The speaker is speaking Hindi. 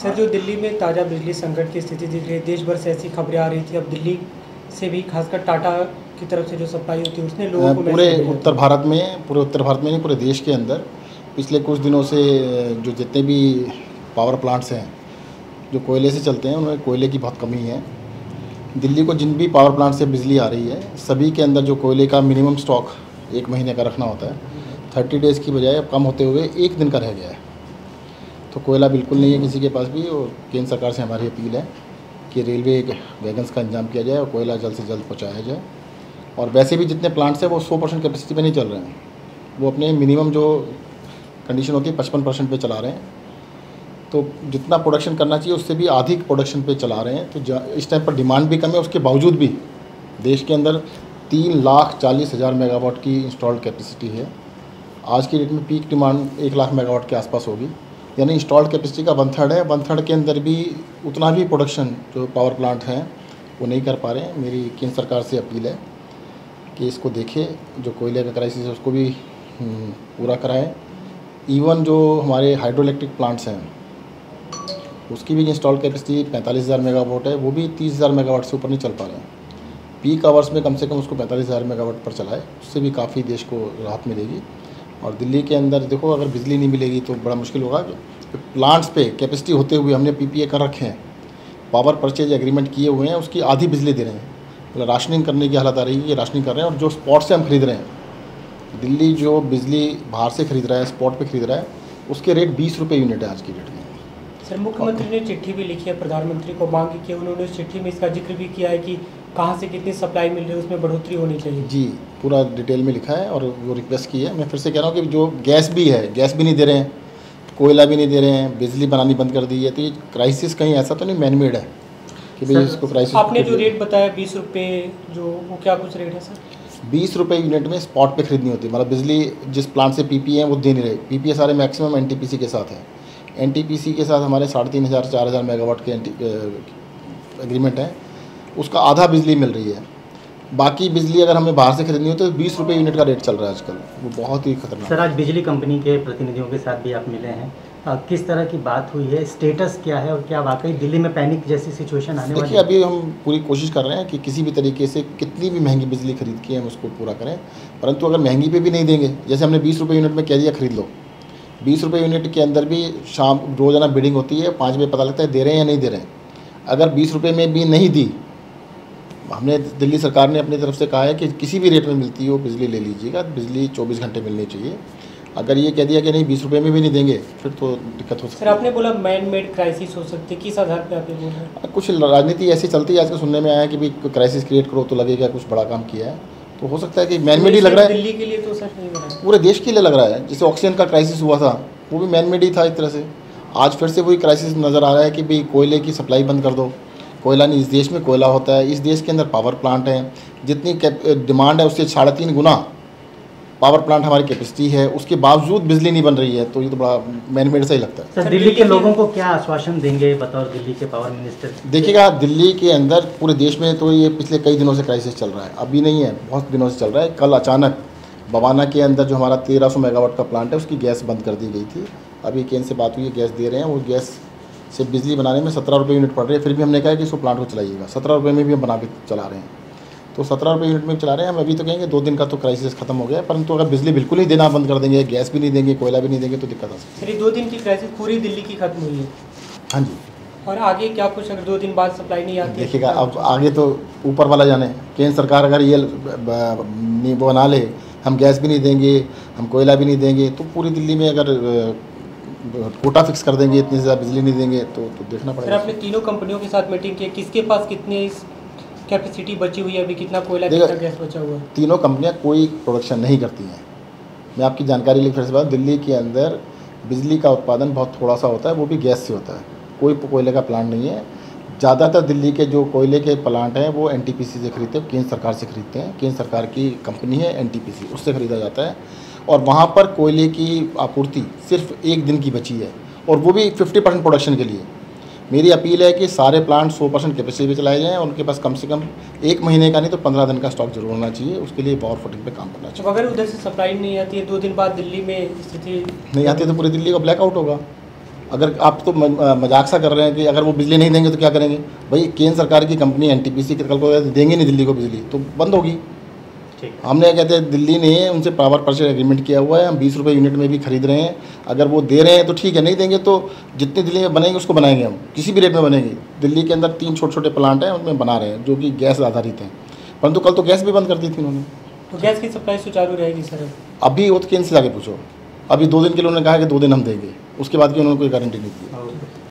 सर, जो दिल्ली में ताज़ा बिजली संकट की स्थिति दिख रही है, देश भर से ऐसी खबरें आ रही थी। अब दिल्ली से भी खासकर टाटा की तरफ से जो सप्लाई होती है उसने लोगों को पूरे मैसेज भेजा उत्तर भारत में नहीं, पूरे देश के अंदर पिछले कुछ दिनों से जो जितने भी पावर प्लांट्स हैं जो कोयले से चलते हैं उनमें कोयले की बहुत कमी है। दिल्ली को जिन भी पावर प्लांट से बिजली आ रही है सभी के अंदर जो कोयले का मिनिमम स्टॉक 1 महीने का रखना होता है 30 डेज़ की बजाय अब कम होते हुए 1 दिन का रह गया है। तो कोयला बिल्कुल नहीं है किसी के पास भी। और केंद्र सरकार से हमारी अपील है कि रेलवे वैगन्स का इंतजाम किया जाए और कोयला जल्द से जल्द पहुँचाया जाए। और वैसे भी जितने प्लांट्स हैं वो 100% कैपेसिटी पे नहीं चल रहे हैं, वो अपने मिनिमम जो कंडीशन होती है 55% पे चला रहे हैं। तो जितना प्रोडक्शन करना चाहिए उससे भी अधिक प्रोडक्शन पे चला रहे हैं। तो इस टाइम पर डिमांड भी कम है, उसके बावजूद भी देश के अंदर 3,40,000 मेगावाट की इंस्टॉल्ड कैपेसिटी है। आज की डेट में पीक डिमांड 1 लाख मेगावाट के आसपास होगी, यानी इंस्टॉल्ड कैपेसिटी का 1/3 है। 1/3 के अंदर भी उतना भी प्रोडक्शन जो पावर प्लांट हैं वो नहीं कर पा रहे हैं। मेरी केंद्र सरकार से अपील है कि इसको देखे, जो कोयले का क्राइसिस है उसको भी पूरा कराएं। इवन जो हमारे हाइड्रो इलेक्ट्रिक प्लांट्स हैं उसकी भी इंस्टॉल कैपेसिटी 45,000 मेगावाट है, वो भी 30,000 मेगावाट से ऊपर नहीं चल पा रहे हैं। पीक आवर्स में कम से कम उसको 45,000 मेगावाट पर चलाए, उससे भी काफ़ी देश को राहत मिलेगी। और दिल्ली के अंदर देखो, अगर बिजली नहीं मिलेगी तो बड़ा मुश्किल होगा। प्लांट्स पे कैपेसिटी होते हुए हमने PPA कर रखे हैं, पावर परचेज एग्रीमेंट किए हुए हैं, उसकी आधी बिजली दे रहे हैं। मतलब राशनिंग करने की हालत आ रही है कि राशनिंग कर रहे हैं। और जो स्पॉट से हम खरीद रहे हैं, दिल्ली जो बिजली बाहर से खरीद रहा है, स्पॉट पे खरीद रहा है, उसके रेट 20 रुपये यूनिट है आज की डेट में। सर, मुख्यमंत्री ने चिट्ठी भी लिखी है, प्रधानमंत्री को मांग की है। उन्होंने उस चिट्ठी में इसका जिक्र भी किया है कि कहाँ से कितनी सप्लाई मिल रही है, उसमें बढ़ोतरी होनी चाहिए। जी, पूरा डिटेल में लिखा है और वो रिक्वेस्ट की है। मैं फिर से कह रहा हूँ कि जो गैस भी है, गैस भी नहीं दे रहे हैं, कोयला भी नहीं दे रहे हैं, बिजली बनानी बंद कर दी है। तो ये क्राइसिस कहीं ऐसा तो नहीं मैनमेड है कि भाई इसको क्राइसिस। आपने जो रेट बताया 20 रुपये, जो वो क्या कुछ रेट है सर? 20 रुपये यूनिट में स्पॉट पे खरीदनी होती है। मतलब बिजली जिस प्लांट से PPA है वो दे नहीं रहे। PPA सारे मैक्सिमम NTPC के साथ है। NTPC के साथ हमारे 3,500 4,000 मेगावाट के एग्रीमेंट है, उसका आधा बिजली मिल रही है। बाकी बिजली अगर हमें बाहर से खरीदनी हो तो 20 रुपये यूनिट का रेट चल रहा है आजकल, वो बहुत ही खतरनाक। सर, आज बिजली कंपनी के प्रतिनिधियों के साथ भी आप मिले हैं, किस तरह की बात हुई है, स्टेटस क्या है और क्या वाकई दिल्ली में पैनिक जैसी सिचुएशन आने वाली है? देखिए, अभी हम पूरी कोशिश कर रहे हैं कि किसी भी तरीके से कितनी भी महंगी बिजली खरीद के हम उसको पूरा करें। परंतु अगर महंगी पे भी नहीं देंगे, जैसे हमने 20 रुपये यूनिट में कह दिया खरीद लो, 20 रुपये यूनिट के अंदर भी शाम रोज़ाना बिडिंग होती है, 5 बजे पता लगता है दे रहे हैं या नहीं दे रहे हैं। अगर 20 रुपये में भी नहीं दी, हमने दिल्ली सरकार ने अपनी तरफ से कहा है कि किसी भी रेट में मिलती हो बिजली ले लीजिएगा, बिजली 24 घंटे मिलनी चाहिए। अगर ये कह दिया कि नहीं 20 रुपये में भी नहीं देंगे फिर तो दिक्कत हो सकती है। सर, आपने बोला मैन मेड क्राइसिस हो सकती है, किस आधार पे आप ये बोल रहे हैं? कुछ राजनीति ऐसी चलती है आजकल, सुनने में आया है कि भाई क्राइसिस क्रिएट करो तो लगेगा कुछ बड़ा काम किया है। तो हो सकता है कि मैन मेड ही लग रहा है। दिल्ली के लिए तो सर नहीं लग रहा है, पूरे देश के लिए लग रहा है। जैसे ऑक्सीजन का क्राइसिस हुआ था वो भी मैन मेड ही था एक तरह से। आज फिर से वही क्राइसिस नज़र आ रहा है कि भाई कोयले की सप्लाई बंद कर दो। कोयला नहीं, इस देश में कोयला होता है, इस देश के अंदर पावर प्लांट हैं, जितनी डिमांड है उससे 3.5 गुना पावर प्लांट हमारी कैपेसिटी है, उसके बावजूद बिजली नहीं बन रही है। तो ये तो बड़ा मैनमेड सा ही लगता है। सर, दिल्ली के लोगों को क्या आश्वासन देंगे बतौर दिल्ली के पावर मिनिस्टर? देखिएगा, दिल्ली के अंदर पूरे देश में तो ये पिछले कई दिनों से क्राइसिस चल रहा है, अभी नहीं है, बहुत दिनों से चल रहा है। कल अचानक बवाना के अंदर जो हमारा 1300 मेगावाट का प्लांट है उसकी गैस बंद कर दी गई थी। अभी केंद्र से बात हुई है, गैस दे रहे हैं। वो गैस से बिजली बनाने में 17 रुपये यूनिट पड़ रही है। फिर भी हमने कहा कि इसको प्लांट को चलाइएगा, 17 रुपये में भी हम बना के चला रहे हैं। तो 17 रुपये यूनिट में चला रहे हैं हम। अभी तो कहेंगे 2 दिन का तो क्राइसिस खत्म हो गया, परंतु अगर बिजली बिल्कुल ही देना बंद कर देंगे, गैस भी नहीं देंगे, कोयला भी नहीं देंगे तो दिक्कत आ सकती है। 2 दिन की क्राइसिस पूरी दिल्ली की खत्म हुई है। हाँ जी। और आगे क्या कुछ अगर 2 दिन बाद सप्लाई नहीं आती है? देखिएगा, अब आगे तो ऊपर वाला जाने। केंद्र सरकार अगर ये बना ले, हम गैस भी नहीं देंगे, हम कोयला भी नहीं देंगे, तो पूरी दिल्ली में अगर कोटा फिक्स कर देंगे, इतनी ज़्यादा बिजली नहीं देंगे तो देखना पड़ेगा। सर, आपने तीनों कंपनियों के साथ मीटिंग की, किसके पास कितनी कैपेसिटी बची हुई है, अभी कितना कोयला कितना गैस बचा हुआ है? तीनों कंपनियां कोई प्रोडक्शन नहीं करती हैं। मैं आपकी जानकारी लिए फिर से बात, दिल्ली के अंदर बिजली का उत्पादन बहुत थोड़ा सा होता है, वो भी गैस से होता है, कोई कोयले का प्लांट नहीं है। ज़्यादातर दिल्ली के जो कोयले के प्लांट हैं वो NTPC से खरीदते हैं, केंद्र सरकार से खरीदते हैं। केंद्र सरकार की कंपनी है NTPC, उससे ख़रीदा जाता है। और वहाँ पर कोयले की आपूर्ति सिर्फ 1 दिन की बची है, और वो भी 50% प्रोडक्शन के लिए। मेरी अपील है कि सारे प्लांट 100% कैपेसिटी पे चलाए जाएँ, और उनके पास कम से कम 1 महीने का नहीं तो 15 दिन का स्टॉक जरूर होना चाहिए। उसके लिए पावर फुटिंग पे काम करना चाहिए। अगर उधर से सप्लाई नहीं आती है, 2 दिन बाद दिल्ली में स्थिति नहीं आती है तो पूरी दिल्ली का ब्लैकआउट होगा। अगर आप तो मजाक सा कर रहे हैं कि अगर वो बिजली नहीं देंगे तो क्या करेंगे भाई। केंद्र सरकार की कंपनी एनटीपीसी कल को देंगे नहीं दिल्ली को बिजली तो बंद होगी। ठीक। हमने कहते हैं दिल्ली ने उनसे पावर परचेज एग्रीमेंट किया हुआ है, हम 20 रुपये यूनिट में भी खरीद रहे हैं। अगर वो दे रहे हैं तो ठीक है, नहीं देंगे तो जितनी दिल्ली में बनेंगे उसको बनाएंगे हम, किसी भी रेट में बनेंगी। दिल्ली के अंदर 3 छोटे छोटे प्लांट हैं उनमें बना रहे हैं जो कि गैस आधारित हैं, परंतु कल तो गैस भी बंद कर दी थी उन्होंने। तो गैस की सप्लाई सुचारू रहेगी सर? अभी वो तो केंद्र से जाके पूछो, अभी 2 दिन के लिए उन्होंने कहा कि 2 दिन हम देंगे, उसके बाद की उन्होंने कोई गारंटी नहीं दी।